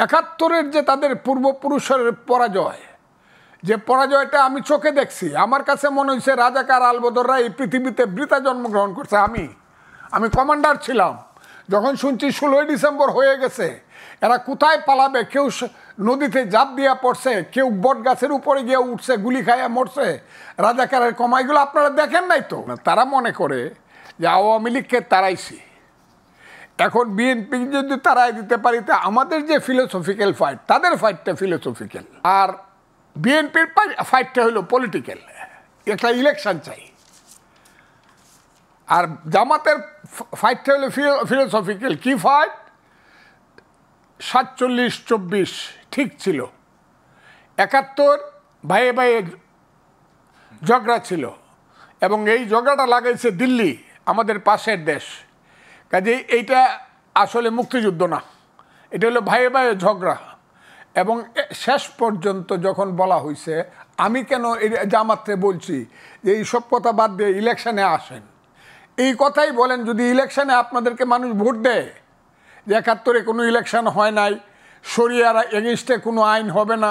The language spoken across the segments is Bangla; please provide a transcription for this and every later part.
একাত্তরের যে তাদের পূর্বপুরুষের পরাজয়, যে পরাজয়টা আমি চোখে দেখছি, আমার কাছে মনে হয়েছে রাজাকার আলবদররা এই পৃথিবীতে বৃথা জন্মগ্রহণ করছে। আমি কমান্ডার ছিলাম, যখন শুনছি 16ই ডিসেম্বর হয়ে গেছে, এরা কোথায় পালাবে? কেউ নদীতে জাপ দিয়া পড়ছে, কেউ বট গাছের উপরে গিয়ে উঠছে, গুলি খাইয়া মরছে। রাজাকারের কমাইগুলো আপনারা দেখেন নাই তো? তারা মনে করে যে আওয়ামী লীগকে তাড়াইছি, এখন বিএনপি যদি তারাই দিতে পারি, তা আমাদের যে ফিলোসফিক্যাল ফাইট, তাদের ফাইটটা ফিলোসফিক্যাল, আর বিএনপির ফাইটটা হলো পলিটিক্যাল। একটা ইলেকশন চাই। আর জামাতের ফাইটটা হলো ফিলোসফিক্যাল। কি ফাইট? 47-24 ঠিক ছিল, 71 ভাইয়ে ভাইয়ে ঝগড়া ছিল, এবং এই ঝগড়াটা লাগাইছে দিল্লি, আমাদের পাশের দেশ। কাজে এইটা আসলে মুক্তিযুদ্ধ না, এটা হলো ভাইয়ে ভাইয়ে ঝগড়া। এবং শেষ পর্যন্ত যখন বলা হয়েছে, আমি কেন এই জামাতরে বলছি যে এইসব কথা বাদ দিয়ে ইলেকশনে আসেন, এই কথাই বলেন। যদি ইলেকশনে আপনাদেরকে মানুষ ভোট দেয় যে 71-এ কোনো ইলেকশন হয় নাই, শরিয়ার এগেনস্টে কোনো আইন হবে না,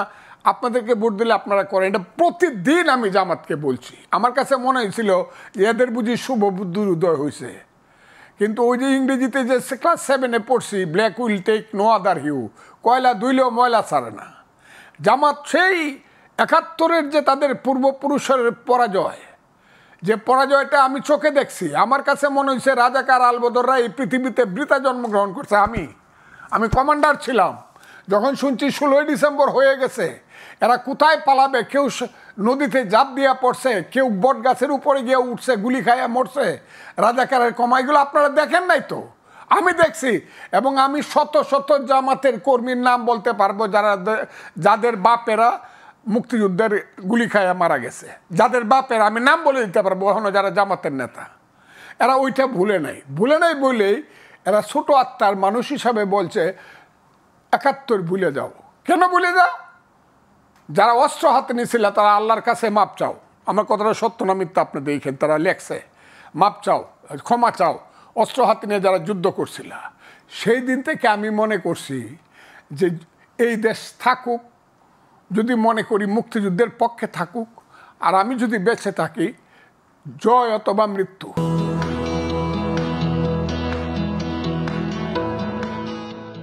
আপনাদেরকে ভোট দিলে আপনারা করেন। এটা প্রতিদিন আমি জামাতকে বলছি। আমার কাছে মনে হয়েছিল যে এদের বুঝি শুভ বুদ্ধির উদয় হয়েছে। কিন্তু ওই যে ইংরেজিতে যে ক্লাস 7-এ পড়ছি, black will take no other hue, কয়লা দুইলেও ময়লা ছাড়ে না। জামাত সেই 71-এর যে তাদের পূর্বপুরুষের পরাজয়, যে পরাজয়টা আমি চোখে দেখছি, আমার কাছে মনে হয়েছে রাজাকার আলবদররা এই পৃথিবীতে বৃথা জন্মগ্রহণ করছে। আমি কমান্ডার ছিলাম, যখন শুনছি 16ই ডিসেম্বর হয়ে গেছে, এরা কোথায় পালাবে? কেউ নদীতে জাপ দিয়া পড়ছে, কেউ বট গাছের উপরে গিয়ে উঠছে, গুলি খাইয়া মরছে। রাজাকারের কমাইগুলো আপনারা দেখেন নাই তো? আমি দেখছি। এবং আমি শত শত জামাতের কর্মীর নাম বলতে পারবো যাদের বাপেরা মুক্তিযুদ্ধের গুলি খাইয়া মারা গেছে, যাদের বাপের আমি নাম বলে দিতে পারবো, এখনো যারা জামাতের নেতা। এরা ওইটা ভুলে নাই বলেই এরা ছোট আত্মার মানুষ হিসাবে বলছে 71 ভুলে যাও। কেন ভুলে যাও? যারা অস্ত্র হাতে নিয়েছিল তারা আল্লাহর কাছে মাপ চাও। আমার কথাটা সত্য না মিথ্যা আপনি দেখেন, তারা লেখছে মাপ চাও, ক্ষমা চাও। অস্ত্র হাতে নিয়ে যারা যুদ্ধ করছিল, সেই দিন থেকে আমি মনে করছি যে এই দেশ থাকুক, যদি মনে করি মুক্তিযুদ্ধের পক্ষে থাকুক, আর আমি যদি বেঁচে থাকি, জয় অথবা মৃত্যু।